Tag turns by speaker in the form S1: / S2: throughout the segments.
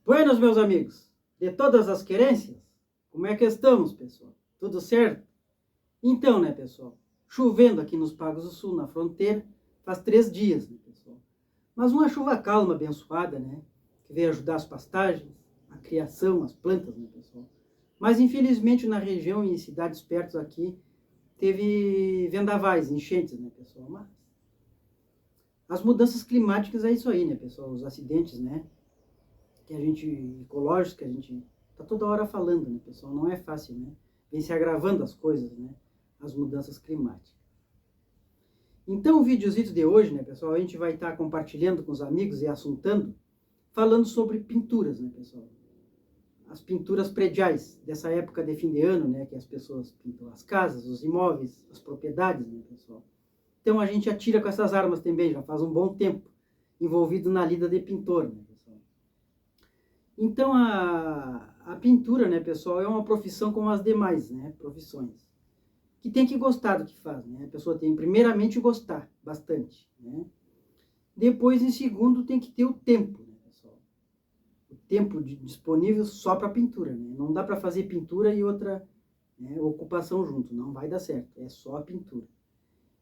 S1: Buenos, meus amigos, de todas as querências, como é que estamos, pessoal? Tudo certo? Então, né, pessoal, chovendo aqui nos Pagos do Sul, na fronteira, faz 3 dias, né, pessoal? Mas uma chuva calma, abençoada, né, que veio ajudar as pastagens, a criação, as plantas, né, pessoal? Mas, infelizmente, na região e em cidades perto aqui, teve vendavais, enchentes, né, pessoal? Mas as mudanças climáticas é isso aí, né, pessoal? Os acidentes, né? Ecológicos, que a gente tá toda hora falando, né, pessoal? Não é fácil, né? Vem se agravando as coisas, né? As mudanças climáticas. Então, o videozito de hoje, né, pessoal, a gente vai estar compartilhando com os amigos e assuntando, falando sobre pinturas, né, pessoal? As pinturas prediais dessa época de fim de ano, né, que as pessoas pintam as casas, os imóveis, as propriedades, né, pessoal? Então, a gente atira com essas armas também, já faz um bom tempo, envolvido na lida de pintor, né, pessoal? Então, a pintura, né, pessoal, é uma profissão como as demais, né, profissões, que tem que gostar do que faz, né? A pessoa tem, primeiramente, gostar bastante, né? Depois, em segundo, tem que ter o tempo, né, pessoal? O tempo disponível só para pintura, né? Não dá para fazer pintura e outra, né, ocupação junto, não vai dar certo, é só a pintura.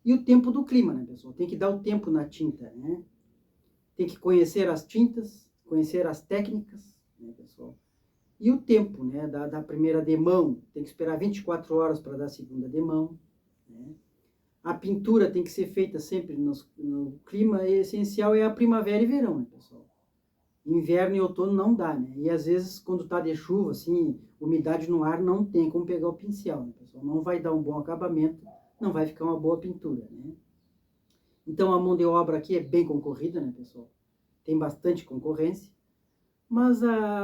S1: E o tempo do clima, né, pessoal? Tem que dar o tempo na tinta, né? Tem que conhecer as tintas, conhecer as técnicas, né, pessoal? E o tempo, né, da primeira demão, tem que esperar 24 horas para dar a segunda demão, né? A pintura tem que ser feita sempre no clima essencial, é a primavera e verão, né, pessoal? Inverno e outono não dá, né? E às vezes, quando tá de chuva, assim, umidade no ar, não tem como pegar o pincel, né, pessoal? Não vai dar um bom acabamento, não vai ficar uma boa pintura, né? Então, a mão de obra aqui é bem concorrida, né, pessoal? Tem bastante concorrência, mas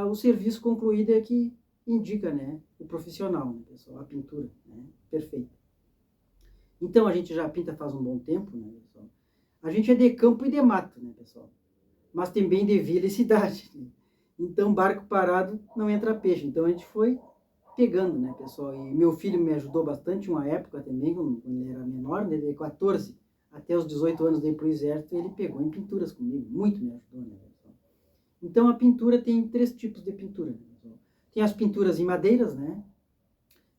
S1: o serviço concluído é que indica, né, o profissional, né, pessoal? A pintura, né? Perfeita. Então, a gente já pinta faz um bom tempo, né, pessoal? A gente é de campo e de mato, né, pessoal? Mas também de vila e cidade, né? Então, barco parado não entra peixe. Então, a gente foi pegando, né, pessoal? E meu filho me ajudou bastante uma época também, quando ele era menor, né, de 14 até os 18 anos de ir para o exército, ele pegou em pinturas comigo, muito me ajudou, né, pessoal? Então, a pintura tem 3 tipos de pintura, né, pessoal? Tem as pinturas em madeiras, né?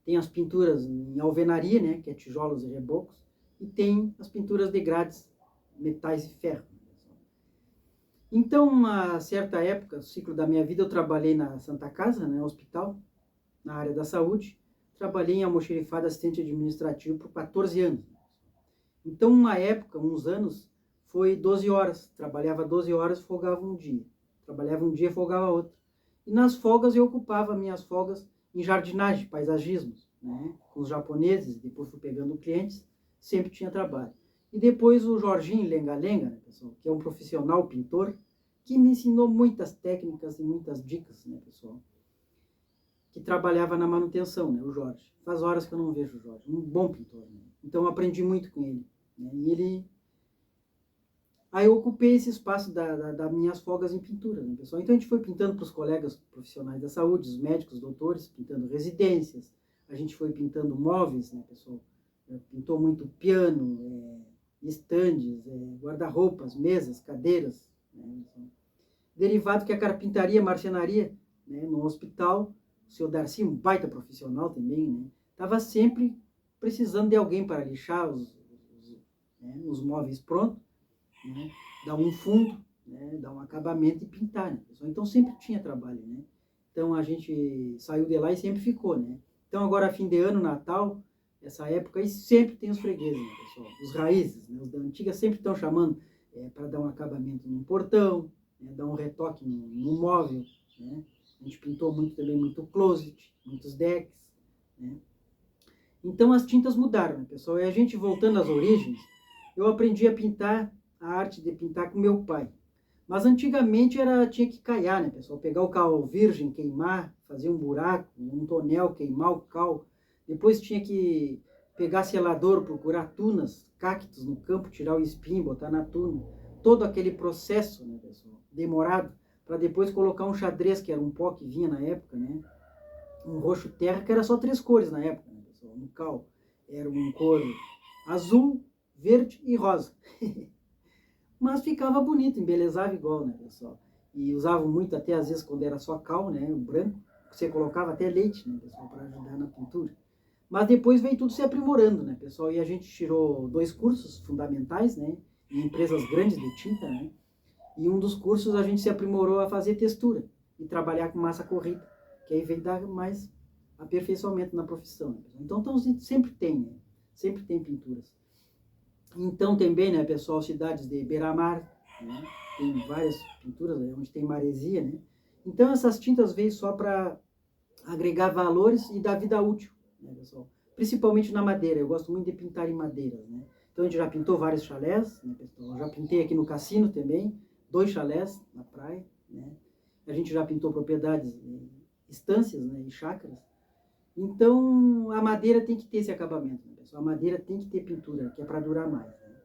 S1: Tem as pinturas em alvenaria, né, que é tijolos e rebocos, e tem as pinturas de grades, metais e ferro. Então, uma certa época, no ciclo da minha vida, eu trabalhei na Santa Casa, né, hospital, na área da saúde. Trabalhei em almoxerifado assistente administrativo por 14 anos. Então, uma época, uns anos, foi 12 horas. Trabalhava 12 horas, folgava um dia. Trabalhava um dia, folgava outro. E nas folgas eu ocupava minhas folgas em jardinagem, paisagismos, né? Com os japoneses, depois fui pegando clientes, sempre tinha trabalho. E depois o Jorginho Lenga-Lenga, né, pessoal, que é um profissional pintor, que me ensinou muitas técnicas e muitas dicas, né, pessoal, que trabalhava na manutenção, né, o Jorge. Faz horas que eu não vejo o Jorge, um bom pintor, né? Então eu aprendi muito com ele, né? E ele... Aí eu ocupei esse espaço das minhas folgas em pintura, né, pessoal? Então a gente foi pintando para os colegas profissionais da saúde, os médicos, doutores, pintando residências, a gente foi pintando móveis, né, pessoal? Pintou muito piano, estandes, guarda-roupas, mesas, cadeiras, né? Derivado que a carpintaria, marcenaria, né, no hospital, o seu Darcy, um baita profissional também, né, estava sempre precisando de alguém para lixar os móveis prontos, né, dar um fundo, né, dar um acabamento e pintar, né, pessoal? Então sempre tinha trabalho, né? Então a gente saiu de lá e sempre ficou, né? Então agora fim de ano, Natal, essa época aí sempre tem os fregueses, né, pessoal? Os raízes, né? Os da antiga sempre estão chamando para dar um acabamento num portão, né, dar um retoque no móvel, né? A gente pintou muito também, muito closet, muitos decks, né? Então as tintas mudaram, né, pessoal? E a gente voltando às origens, eu aprendi a pintar, a arte de pintar com meu pai. Mas antigamente tinha que caiar, né, pessoal? Pegar o cal virgem, queimar, fazer um buraco, um tonel, queimar o cal. Depois tinha que pegar selador, procurar tunas, cactos no campo, tirar o espinho, botar na tuna. Todo aquele processo, né, pessoal? Demorado, para depois colocar um xadrez, que era um pó que vinha na época, né? Um roxo terra, que era só 3 cores na época, né, pessoal? No cal. Era um cor azul, verde e rosa. Mas ficava bonito, embelezava igual, né, pessoal? e usavam muito até às vezes quando era só cal, né, o branco, você colocava até leite, né, pessoal, para ajudar na pintura. Mas depois veio tudo se aprimorando, né, pessoal, e a gente tirou 2 cursos fundamentais, né, em empresas grandes de tinta, né, e um dos cursos a gente se aprimorou a fazer textura e trabalhar com massa corrida, que aí veio dar mais aperfeiçoamento na profissão, né, pessoal. Então sempre tem, né, sempre tem pinturas. Então também, né, pessoal, cidades de beira-mar, né, tem várias pinturas, né, onde tem maresia, né. Então essas tintas veio só para agregar valores e dar vida útil, né, pessoal? Principalmente na madeira, eu gosto muito de pintar em madeiras, né? Então a gente já pintou vários chalés, né, pessoal? Eu já pintei aqui no cassino também, 2 chalés na praia, né? A gente já pintou propriedades, estâncias, né, e chácaras. Então a madeira tem que ter esse acabamento, né, pessoal? A madeira tem que ter pintura, que é para durar mais, né?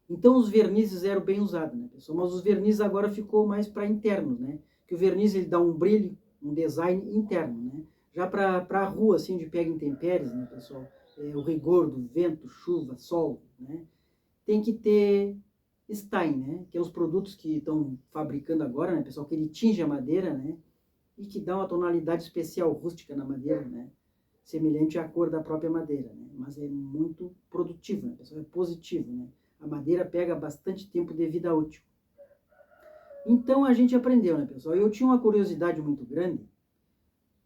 S1: Então os vernizes eram bem usados, né, pessoal? Mas os vernizes agora ficou mais para internos, né? Que o verniz ele dá um brilho, um design interno, né? Já para a rua, assim, onde pega intempéries, né, pessoal? O rigor do vento, chuva, sol, né? Tem que ter Stein, né? Que é os produtos que estão fabricando agora, né, pessoal? Que ele tinge a madeira, né? E que dá uma tonalidade especial rústica na madeira, né? Semelhante à cor da própria madeira, né? Mas é muito produtivo, né, pessoal? É positivo, né? A madeira pega bastante tempo de vida útil. Então a gente aprendeu, né, pessoal? Eu tinha uma curiosidade muito grande,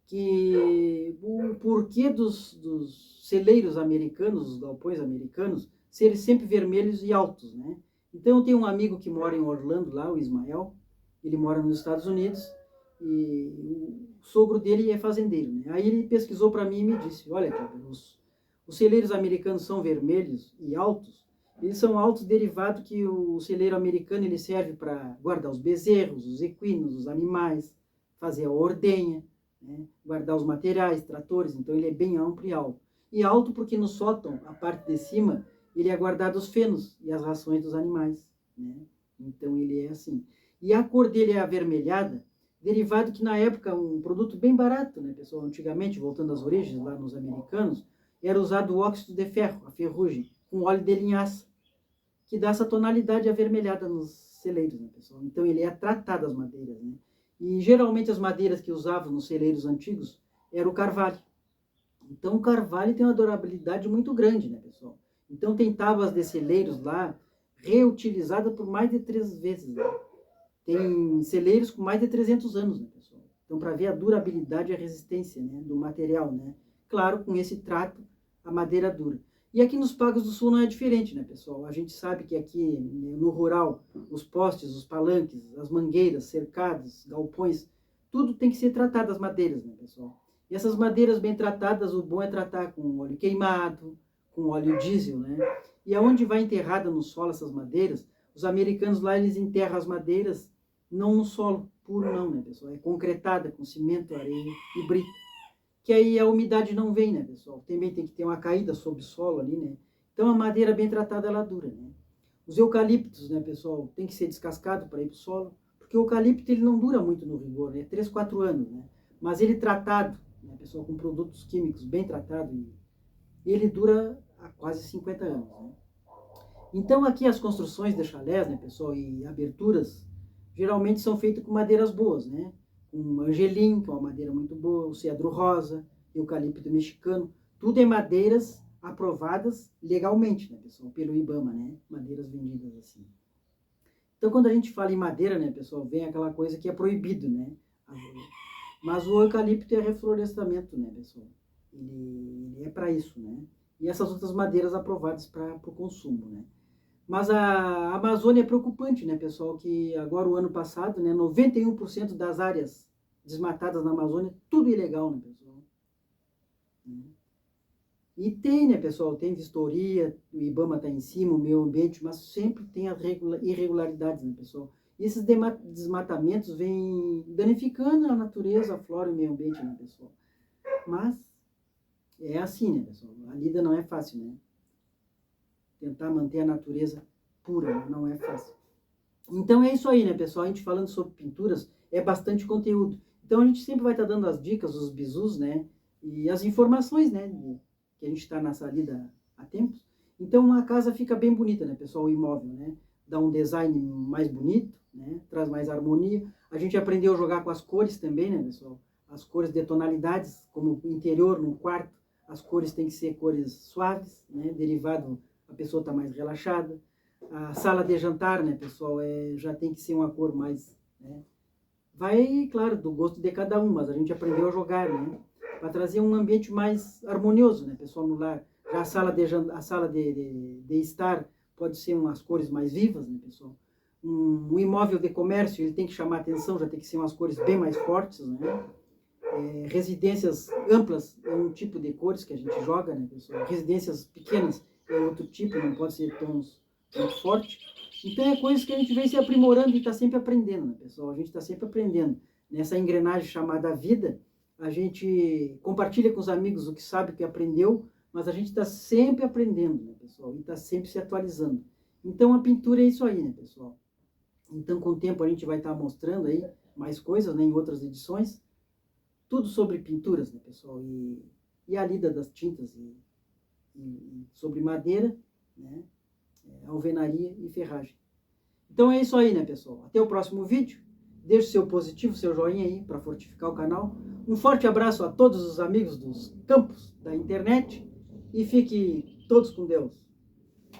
S1: que o porquê dos celeiros americanos, os galpões americanos, serem sempre vermelhos e altos, né? Então eu tenho um amigo que mora em Orlando, lá, o Ismael, ele mora nos Estados Unidos, e o sogro dele é fazendeiro, né? Aí ele pesquisou para mim e me disse, olha, cara, os celeiros americanos são vermelhos e altos, eles são altos derivado que o celeiro americano ele serve para guardar os bezerros, os equinos, os animais, fazer a ordenha, né? Guardar os materiais, tratores, então ele é bem amplo e alto. E alto porque no sótão, a parte de cima, ele é guardado os fenos e as rações dos animais, né? Então ele é assim. E a cor dele é avermelhada, derivado que na época um produto bem barato, né, pessoal? Antigamente, voltando às origens lá nos americanos, era usado o óxido de ferro, a ferrugem, com óleo de linhaça, que dá essa tonalidade avermelhada nos celeiros, né, pessoal? Então ele é tratado as madeiras, né? E geralmente as madeiras que usavam nos celeiros antigos era o carvalho. Então o carvalho tem uma durabilidade muito grande, né, pessoal? Então tem tábuas de celeiros lá reutilizadas por mais de 3 vezes, né? Tem celeiros com mais de 300 anos, né, pessoal? Então para ver a durabilidade e a resistência, né, do material, né? Claro, com esse trato, a madeira dura. E aqui nos Pagos do Sul não é diferente, né, pessoal? A gente sabe que aqui no rural, os postes, os palanques, as mangueiras, cercados, galpões, tudo tem que ser tratado as madeiras, né, pessoal? E essas madeiras bem tratadas, o bom é tratar com óleo queimado, com óleo diesel, né? E aonde vai enterrada no solo essas madeiras, os americanos lá, eles enterram as madeiras não no solo puro não, né, pessoal? É concretada com cimento, areia e brita, que aí a umidade não vem, né, pessoal? Também tem que ter uma caída sobre o solo ali, né? Então a madeira bem tratada, ela dura, né? Os eucaliptos, né, pessoal, tem que ser descascado para ir para o solo, porque o eucalipto ele não dura muito no rigor, né? 3, 4 anos, né? Mas ele tratado, né, pessoal, com produtos químicos bem tratados, ele dura há quase 50 anos, né? Então aqui as construções de chalés, né, pessoal, e aberturas, geralmente são feitas com madeiras boas, né? Com angelim, que é uma madeira muito boa, o cedro rosa, eucalipto mexicano, tudo é madeiras aprovadas legalmente, né, pessoal, pelo IBAMA, né? Madeiras vendidas assim. Então quando a gente fala em madeira, né, pessoal, vem aquela coisa que é proibido, né? Mas o eucalipto é reflorestamento, né, pessoal? Ele é para isso, né? E essas outras madeiras aprovadas para o consumo, né? Mas a Amazônia é preocupante, né, pessoal? Que agora, o ano passado, né, 91% das áreas desmatadas na Amazônia, tudo ilegal, né, pessoal? E tem, né, pessoal? Tem vistoria, o IBAMA está em cima, o meio ambiente, mas sempre tem as irregularidades, né, pessoal? E esses desmatamentos vêm danificando a natureza, a flora e o meio ambiente, né, pessoal? Mas é assim, né, pessoal? A lida não é fácil, né? Tentar manter a natureza pura, né? Não é fácil. Então é isso aí, né, pessoal? A gente falando sobre pinturas, é bastante conteúdo. Então a gente sempre vai estar dando as dicas, os bizus, né? E as informações, né? Que a gente está nessa lida há tempos. Então a casa fica bem bonita, né, pessoal? O imóvel, né? dá um design mais bonito, né? Traz mais harmonia. A gente aprendeu a jogar com as cores também, né, pessoal? As cores de tonalidades, como no interior, no quarto, as cores têm que ser cores suaves, né? Derivado, a pessoa está mais relaxada. A sala de jantar, né, pessoal, já tem que ser uma cor mais, né? Vai, claro, do gosto de cada um, mas a gente aprendeu a jogar, né? Para trazer um ambiente mais harmonioso, né, pessoal, no lar. Já a sala de estar pode ser umas cores mais vivas, né, pessoal? Um imóvel de comércio, ele tem que chamar atenção, já tem que ser umas cores bem mais fortes, né? Residências amplas é um tipo de cores que a gente joga, né, pessoal? Residências pequenas é outro tipo, não pode ser tons muito fortes. Então é coisas que a gente vem se aprimorando e está sempre aprendendo, né, pessoal? A gente está sempre aprendendo. Nessa engrenagem chamada vida, a gente compartilha com os amigos o que sabe, o que aprendeu, mas a gente está sempre aprendendo, né, pessoal? E está sempre se atualizando. Então a pintura é isso aí, né, pessoal? Então com o tempo a gente vai estar mostrando aí mais coisas, né, em outras edições. Tudo sobre pinturas, né, pessoal? E a lida das tintas, e sobre madeira, né? Alvenaria e ferragem. Então é isso aí, né, pessoal? Até o próximo vídeo. Deixe seu positivo, seu joinha aí para fortificar o canal. Um forte abraço a todos os amigos dos campos da internet e fique todos com Deus.